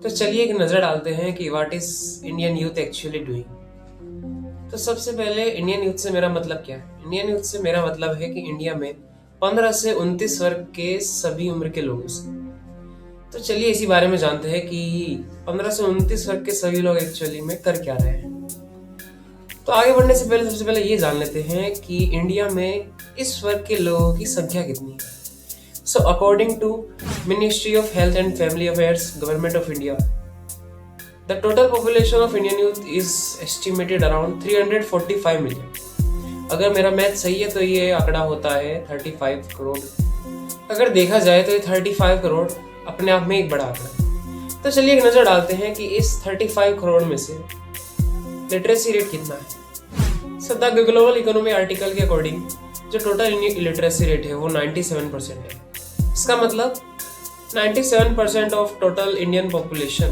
तो चलिए एक नज़र डालते हैं कि what is Indian youth actually doing. तो सबसे पहले इंडियन यूथ से मेरा मतलब क्या है? इंडियन यूथ से मेरा मतलब है कि इंडिया में 15 से 29 वर्ग के सभी उम्र के लोगों से। तो चलिए इसी बारे में जानते हैं कि 15 से 29 वर्ग के सभी लोग एक्चुअली में कर क्या रहे हैं। तो आगे बढ़ने से पहले सबसे पहले ये जान लेते हैं कि इंडिया में इस वर्ग के लोगों की संख्या कितनी है। So according to Ministry of Health and Family Affairs, Government of India, the total population of Indian youth is estimated around 345 million. अगर मेरा मैथ सही है तो ये आंकड़ा होता है 35 करोड़। अगर देखा जाए तो ये 35 करोड़ अपने आप में एक बड़ा आंकड़ा है। तो चलिए एक नज़र डालते हैं कि इस 35 करोड़ में से लिटरेसी रेट कितना है। So the global economy article के अकॉर्डिंग जो टोटल लिटरेसी रेट है वो 97% है। इसका मतलब 97% of total Indian population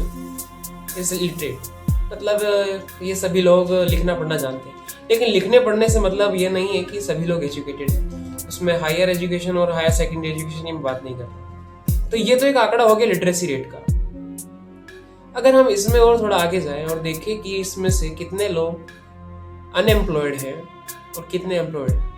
is illiterate. मतलब ये सभी लोग लिखना पढ़ना जानते हैं, लेकिन लिखने पढ़ने से मतलब ये नहीं है कि सभी लोग एजुकेटेड हैं। उसमें हायर एजुकेशन और हायर सेकेंडरी एजुकेशन की बात नहीं करता। तो ये तो एक आंकड़ा हो गया लिटरेसी रेट का। अगर हम इसमें और थोड़ा आगे जाएं और देखें कि इसमें से कितने लोग अनएम्प्लॉयड हैं और कितने एम्प्लॉयड हैं।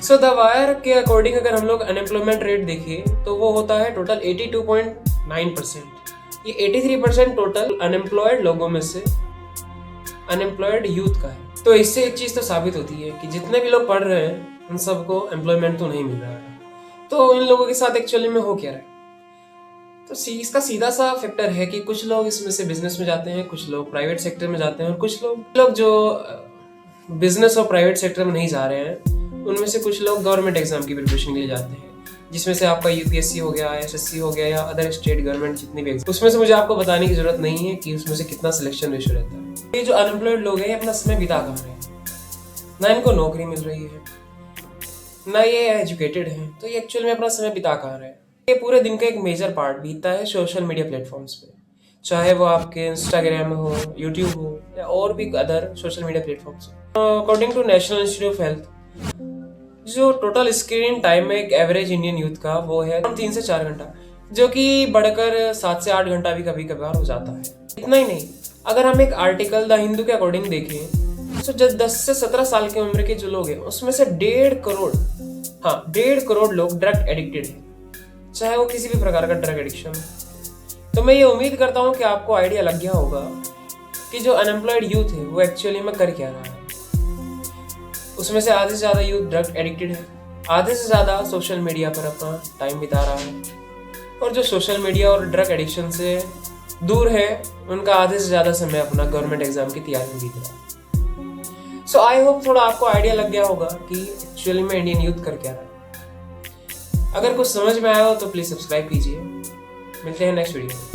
सो द वायर के अकॉर्डिंग अगर हम लोग अनएम्प्लॉयमेंट रेट देखें तो वो होता है टोटल 82.9%। ये 83% टोटल अनएम्प्लॉयड लोगों में से अनएम्प्लॉयड यूथ का है। तो इससे एक चीज़ तो साबित होती है कि जितने भी लोग पढ़ रहे हैं उन सबको एम्प्लॉयमेंट तो नहीं मिल रहा है। तो इन लोगों के साथ एक्चुअली में हो क्या रहा है? तो इसका सीधा सा फैक्टर है कि कुछ लोग इसमें से बिजनेस में जाते हैं, कुछ लोग प्राइवेट सेक्टर में जाते हैं, और कुछ लोग जो बिजनेस और प्राइवेट सेक्टर में नहीं जा रहे हैं उनमें से कुछ लोग गवर्नमेंट एग्जाम की प्रिपरेशन के लिए जाते हैं, जिसमें से आपका यूपीएससी हो गया, एसएससी हो गया, या अदर स्टेट गवर्नमेंट जितनी भी एग्जाम। उसमें से मुझे आपको बताने की जरूरत नहीं है कि उसमें से कितना सिलेक्शन रेशो रहता है। ये जो अनएम्प्लॉयड लोग हैं अपना समय बिता कहाँ रहे हैं? ना इनको नौकरी मिल रही है, ना ये एजुकेटेड हैं, तो ये एक्चुअल में अपना समय बिता कहाँ रहे हैं? ये पूरे दिन का एक मेजर पार्ट बीतता है सोशल मीडिया प्लेटफॉर्म्स पे, चाहे वो आपके इंस्टाग्राम हो, यूट्यूब हो, या और भी other social media platforms. According to national institute of health, जो टोटल स्क्रीन टाइम है एक एवरेज इंडियन यूथ का वो है 3 से 4 घंटा, जो कि बढ़कर 7 से 8 घंटा भी कभी कभार हो जाता है। इतना ही नहीं, अगर हम एक आर्टिकल द हिंदू के अकॉर्डिंग देखें तो जब 10 से 17 साल की उम्र के जो लोग हैं उसमें से 1.5 करोड़ लोग ड्रग एडिक्टेड हैं, चाहे वो किसी भी प्रकार का ड्रग एडिक्शन हो। तो मैं ये उम्मीद करता हूँ कि आपको आइडिया लग गया होगा कि जो अनएम्प्लॉयड यूथ है वो एक्चुअली में कर क्या रहा है। उसमें से आधे से ज़्यादा यूथ ड्रग एडिक्टेड है, आधे से ज़्यादा सोशल मीडिया पर अपना टाइम बिता रहा है, और जो सोशल मीडिया और ड्रग एडिक्शन से दूर है उनका आधे से ज़्यादा समय अपना गवर्नमेंट एग्जाम की तैयारी में बीत रहा है। सो आई होप थोड़ा आपको आइडिया लग गया होगा कि एक्चुअली में इंडियन यूथ कर क्या रहा है। अगर कुछ समझ में आया हो तो प्लीज़ सब्सक्राइब कीजिए। मिलते हैं नेक्स्ट वीडियो में।